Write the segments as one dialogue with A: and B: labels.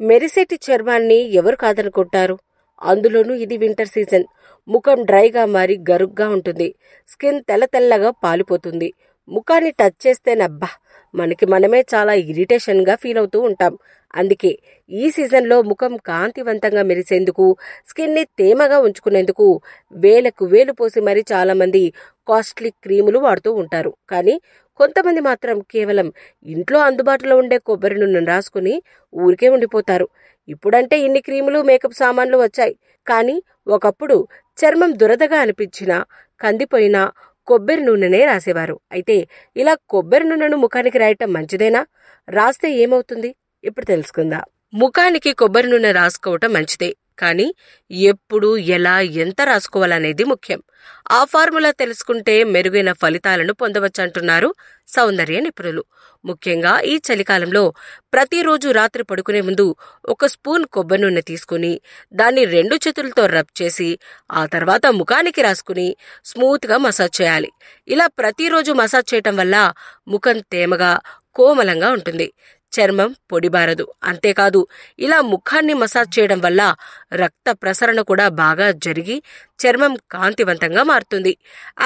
A: మెరిసేటి చర్మాన్ని ఎవరు కాదనుకుంటారు? అందులోనూ ఇది వింటర్ సీజన్. ముఖం డ్రైగా మారి గరుగ్గా ఉంటుంది. స్కిన్ తెల్లగా పాలిపోతుంది. ముఖాన్ని టచ్ చేస్తేనబ్బా మనకి మనమే చాలా ఇరిటేషన్గా ఫీల్ అవుతూ ఉంటాం. అందుకే ఈ సీజన్లో ముఖం కాంతివంతంగా మెరిసేందుకు, స్కిన్ని తేమగా ఉంచుకునేందుకు వేలకు వేలు పోసి మరీ చాలామంది కాస్ట్లీ క్రీములు వాడుతూ ఉంటారు. కానీ కొంతమంది మాత్రం కేవలం ఇంట్లో అందుబాటులో ఉండే కొబ్బరి నూనెను రాసుకుని ఊరికే ఉండిపోతారు. ఇప్పుడంటే ఇన్ని క్రీములు, మేకప్ సామాన్లు వచ్చాయి. కానీ ఒకప్పుడు చర్మం దురదగా అనిపించినా, కందిపోయినా కొబ్బరి నూనెనే రాసేవారు. అయితే ఇలా కొబ్బరి నూనెను ముఖానికి రాయటం మంచిదేనా? రాస్తే ఏమవుతుంది? ఇప్పుడు తెలుసుకుందాం. ముఖానికి కొబ్బరి నూనె రాసుకోవటం మంచిదే. కానీ ఎప్పుడు, ఎలా, ఎంత రాసుకోవాలనేది ముఖ్యం. ఆ ఫార్ములా తెలుసుకుంటే మెరుగైన ఫలితాలను పొందవచ్చంటున్నారు సౌందర్య నిపుణులు. ముఖ్యంగా ఈ చలికాలంలో ప్రతిరోజు రాత్రి పడుకునే ముందు 1 స్పూన్ కొబ్బరి నూనె తీసుకుని దాన్ని 2 చేతులతో రబ్ చేసి ఆ తర్వాత ముఖానికి రాసుకుని స్మూత్గా మసాజ్ చేయాలి. ఇలా ప్రతిరోజు మసాజ్ చేయటం వల్ల ముఖం తేమగా, కోమలంగా ఉంటుంది. చర్మం పొడిబారదు. అంతేకాదు ఇలా ముఖాన్ని మసాజ్ చేయడం వల్ల రక్త ప్రసరణ కూడా బాగా జరిగి చర్మం కాంతివంతంగా మారుతుంది.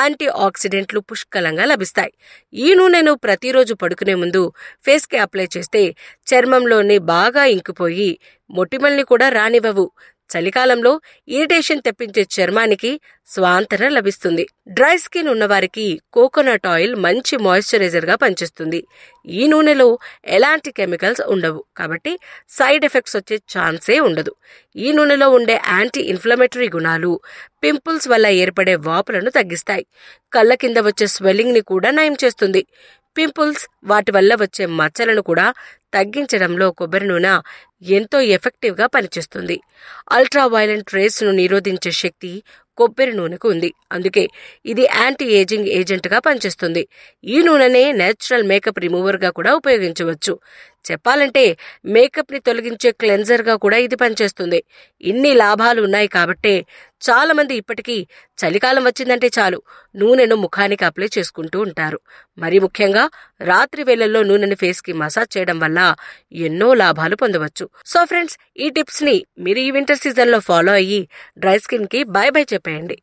A: యాంటీ ఆక్సిడెంట్లు పుష్కలంగా లభిస్తాయి. ఈ నూనెను ప్రతిరోజు పడుకునే ముందు ఫేస్కి అప్లై చేస్తే చర్మంలోని బాగా ఇంకిపోయి మొటిమల్ని కూడా రానివ్వవు. చలికాలంలో ఇరిటేషన్ తెప్పించే చర్మానికి స్వాంతన లభిస్తుంది. డ్రై స్కిన్ ఉన్నవారికి కోకోనట్ ఆయిల్ మంచి మాయిశ్చరైజర్ గా పనిచేస్తుంది. ఈ నూనెలో ఎలాంటి కెమికల్స్ ఉండవు కాబట్టి సైడ్ ఎఫెక్ట్స్ వచ్చే ఛాన్సే ఉండదు. ఈ నూనెలో ఉండే యాంటీ ఇన్ఫ్లమేటరీ గుణాలు పింపుల్స్ వల్ల ఏర్పడే వాపులను తగ్గిస్తాయి. కళ్ళ కింద వచ్చే స్వెల్లింగ్ ని కూడా నయం చేస్తుంది. పింపుల్స్, వాటి వల్ల వచ్చే మచ్చలను కూడా తగ్గించడంలో కొబ్బరి నూనె ఎంతో ఎఫెక్టివ్ గా పనిచేస్తుంది. అల్ట్రా వైలెంట్ రేస్ ను నిరోధించే శక్తి కొబ్బరి నూనెకు ఉంది. అందుకే ఇది యాంటీ ఏజింగ్ ఏజెంట్ గా పనిచేస్తుంది. ఈ నూనెనే నేచురల్ మేకప్ రిమూవర్ గా కూడా ఉపయోగించవచ్చు. చెప్పాలంటే మేకప్ ని తొలగించే క్లెన్జర్ గా కూడా ఇది పనిచేస్తుంది. ఇన్ని లాభాలు ఉన్నాయి కాబట్టే చాలా మంది ఇప్పటికీ చలికాలం వచ్చిందంటే చాలు నూనెను ముఖానికి అప్లై చేసుకుంటూ ఉంటారు. మరి ముఖ్యంగా రాత్రి వేళల్లో నూనెను ఫేస్ కి మసాజ్ చేయడం వల్ల ఎన్నో లాభాలు పొందవచ్చు. సో ఫ్రెండ్స్, ఈ టిప్స్ ని మీరు ఈ వింటర్ సీజన్ లో ఫాలో అయ్యి డ్రై స్కిన్ కి బై బై చెప్పేయండి.